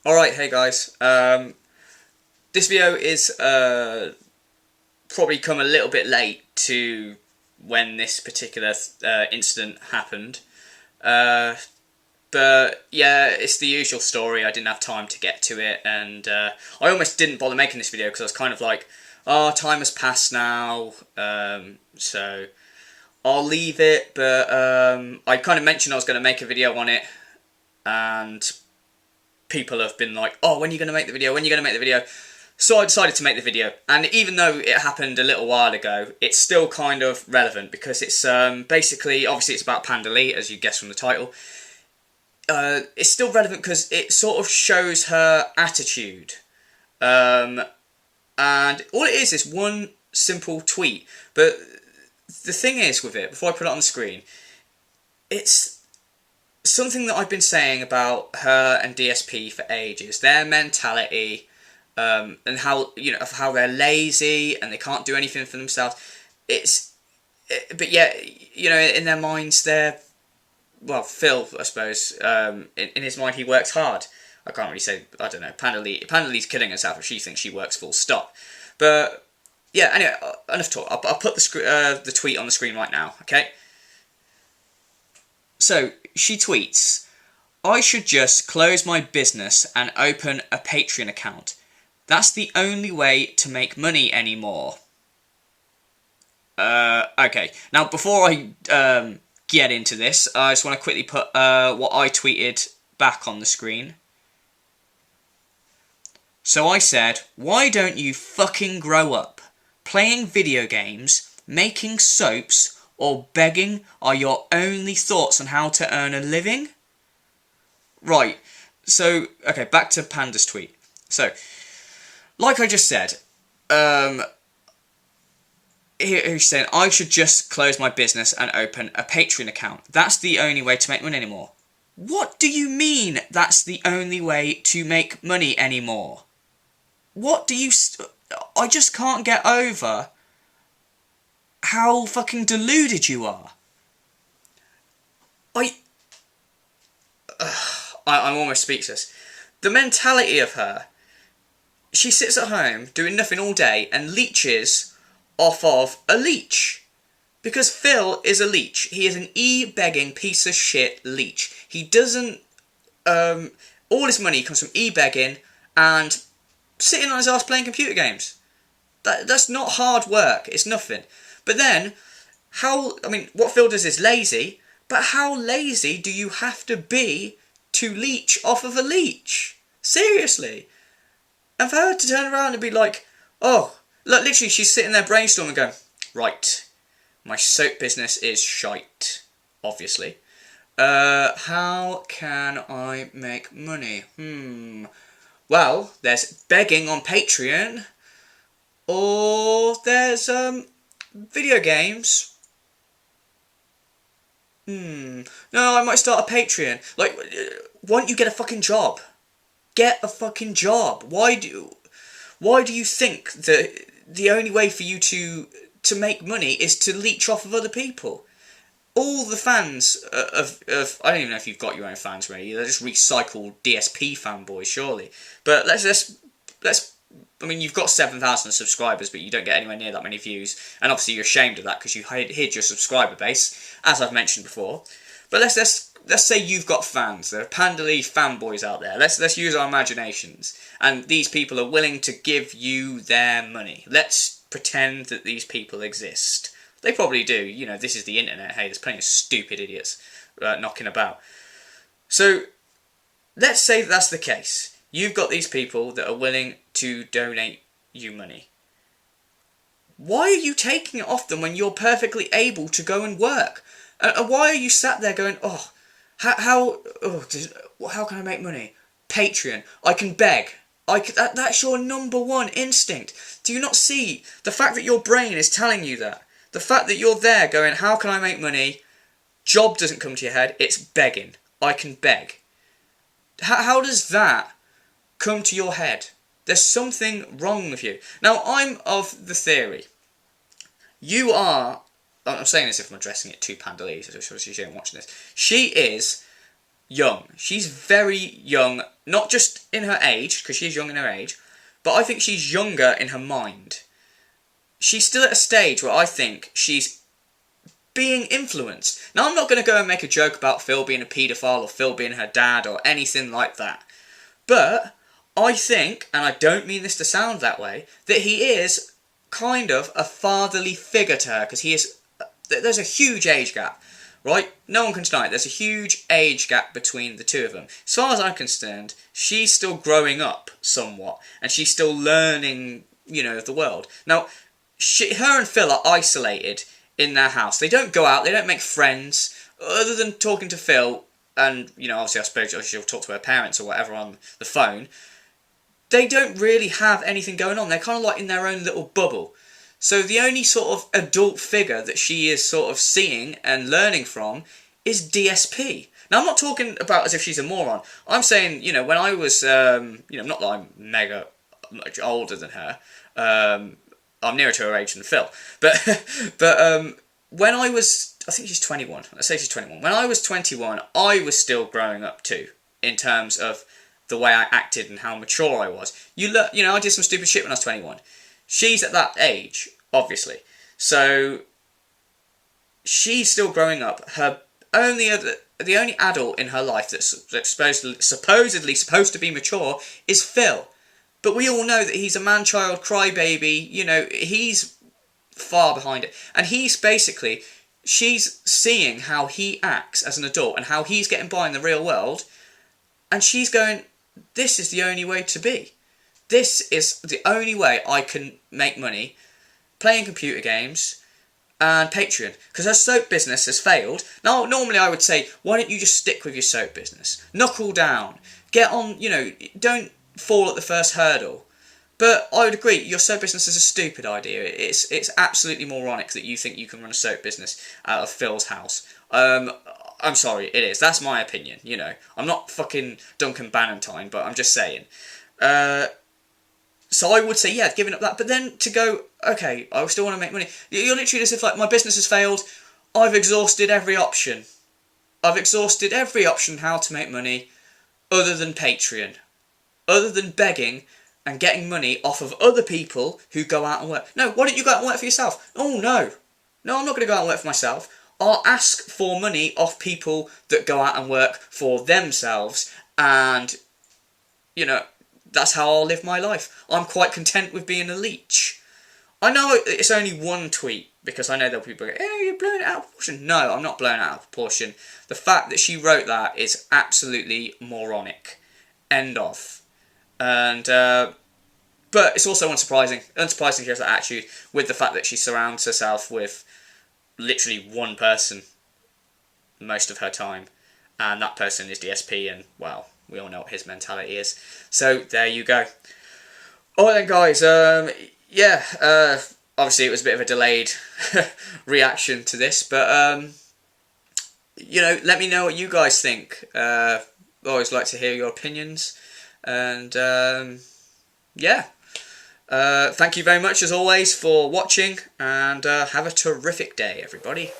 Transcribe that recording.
Alright, hey guys. This video is probably come a little bit late to when this particular incident happened. But yeah, it's the usual story. I didn't have time to get to it, and I almost didn't bother making this video because I was kind of like, oh, time has passed now, so I'll leave it. But I kind of mentioned I was going to make a video on it, and people have been like, oh, when are you going to make the video? When are you going to make the video? So I decided to make the video, and even though it happened a little while ago, it's still kind of relevant because it's basically, obviously it's about Pandalee, as you guessed from the title. It's still relevant because it sort of shows her attitude. And all it is one simple tweet. But the thing is with it, before I put it on the screen, it's something that I've been saying about her and DSP for ages. Their mentality, and how, how they're lazy and they can't do anything for themselves. But yet, in their minds, they're, well, Phil, I suppose, in his mind, he works hard. I can't really say, I don't know, Pandalee's killing herself if she thinks she works full stop. But, yeah, anyway, enough talk. I'll put the tweet on the screen right now, okay? So, she tweets, I should just close my business and open a Patreon account. That's the only way to make money anymore. Okay. Now, before I get into this, I just want to quickly put what I tweeted back on the screen. So I said, why don't you fucking grow up? Playing video games, making soaps, or begging are your only thoughts on how to earn a living? Right. So, okay, back to Panda's tweet. So, like I just said, he's saying, I should just close my business and open a Patreon account. That's the only way to make money anymore. What do you mean that's the only way to make money anymore? What do you... I just can't get over how fucking deluded you are. I'm almost speechless. The mentality of her... She sits at home doing nothing all day and leeches off of a leech. Because Phil is a leech. He is an e-begging piece of shit leech. He doesn't... all his money comes from e-begging and sitting on his ass playing computer games. That's not hard work. It's nothing. But then, what Phil does is lazy, but how lazy do you have to be to leech off of a leech? Seriously. And for her to turn around and be like, oh, look, literally she's sitting there brainstorming going, right, my soap business is shite, obviously. How can I make money? Well, there's begging on Patreon, or there's, video games. No, I might start a Patreon. Like, why don't you get a fucking job? Get a fucking job. Why do you think that the only way for you to make money is to leech off of other people? All the fans of I don't even know if you've got your own fans really. They're just recycled DSP fanboys, surely. But let's. I mean, you've got 7,000 subscribers, but you don't get anywhere near that many views, and obviously you're ashamed of that because you hid your subscriber base, as I've mentioned before. But let's say you've got fans. There are Pandalee fanboys out there. Let's use our imaginations. And these people are willing to give you their money. Let's pretend that these people exist. They probably do. This is the internet. Hey, there's plenty of stupid idiots knocking about. So, let's say that's the case. You've got these people that are willing to donate you money. Why are you taking it off them when you're perfectly able to go and work? And why are you sat there going, oh, how can I make money? Patreon. I can beg. That's your number one instinct. Do you not see the fact that your brain is telling you that? The fact that you're there going, how can I make money? Job doesn't come to your head. It's begging. I can beg. How does that come to your head? There's something wrong with you. Now, I'm of the theory. You are... I'm saying this if I'm addressing it to Pandalee, so she ain't watching this. She is young. She's very young, not just in her age, because she's young in her age, but I think she's younger in her mind. She's still at a stage where I think she's being influenced. Now, I'm not going to go and make a joke about Phil being a paedophile or Phil being her dad or anything like that. But I think, and I don't mean this to sound that way, that he is kind of a fatherly figure to her, because there's a huge age gap, right? No one can deny it. There's a huge age gap between the two of them. As far as I'm concerned, she's still growing up somewhat, and she's still learning, the world. Now, her and Phil are isolated in their house. They don't go out, they don't make friends, other than talking to Phil, and, obviously I suppose she'll talk to her parents or whatever on the phone. They don't really have anything going on. They're kind of like in their own little bubble. So the only sort of adult figure that she is sort of seeing and learning from is DSP. Now, I'm not talking about as if she's a moron. I'm saying, when I was, not that I'm mega much older than her, I'm nearer to her age than Phil, but when I think she's 21, let's say she's 21, when I was 21, I was still growing up too, in terms of the way I acted and how mature I was. I did some stupid shit when I was 21. She's at that age, obviously, so she's still growing up. The only adult in her life that's supposedly supposed to be mature is Phil. But we all know that he's a man-child crybaby, he's far behind it. And she's seeing how he acts as an adult and how he's getting by in the real world, and she's going, this is the only way to be. This is the only way I can make money, playing computer games and Patreon. Because her soap business has failed. Now, normally I would say, why don't you just stick with your soap business? Knuckle down. Get on, don't fall at the first hurdle. But I would agree, your soap business is a stupid idea. It's absolutely moronic that you think you can run a soap business out of Phil's house. I'm sorry, it is. That's my opinion, I'm not fucking Duncan Bannatyne, but I'm just saying. So I would say, yeah, giving up that. But then to go, okay, I still want to make money. You're literally as if, like, my business has failed. I've exhausted every option. I've exhausted every option how to make money other than Patreon. Other than begging and getting money off of other people who go out and work. No, why don't you go out and work for yourself? Oh, no. No, I'm not going to go out and work for myself. I'll ask for money off people that go out and work for themselves, and, that's how I'll live my life. I'm quite content with being a leech. I know it's only one tweet, because I know there'll be people go, hey, you're blowing it out of proportion. No, I'm not blowing it out of proportion. The fact that she wrote that is absolutely moronic. End of. And, but it's also unsurprising she has that attitude, with the fact that she surrounds herself with literally one person most of her time, and that person is DSP, and, well, we all know what his mentality is. So, there you go. Alright then, guys, obviously it was a bit of a delayed reaction to this, but, let me know what you guys think. I always like to hear your opinions. And, thank you very much, as always, for watching, and have a terrific day, everybody.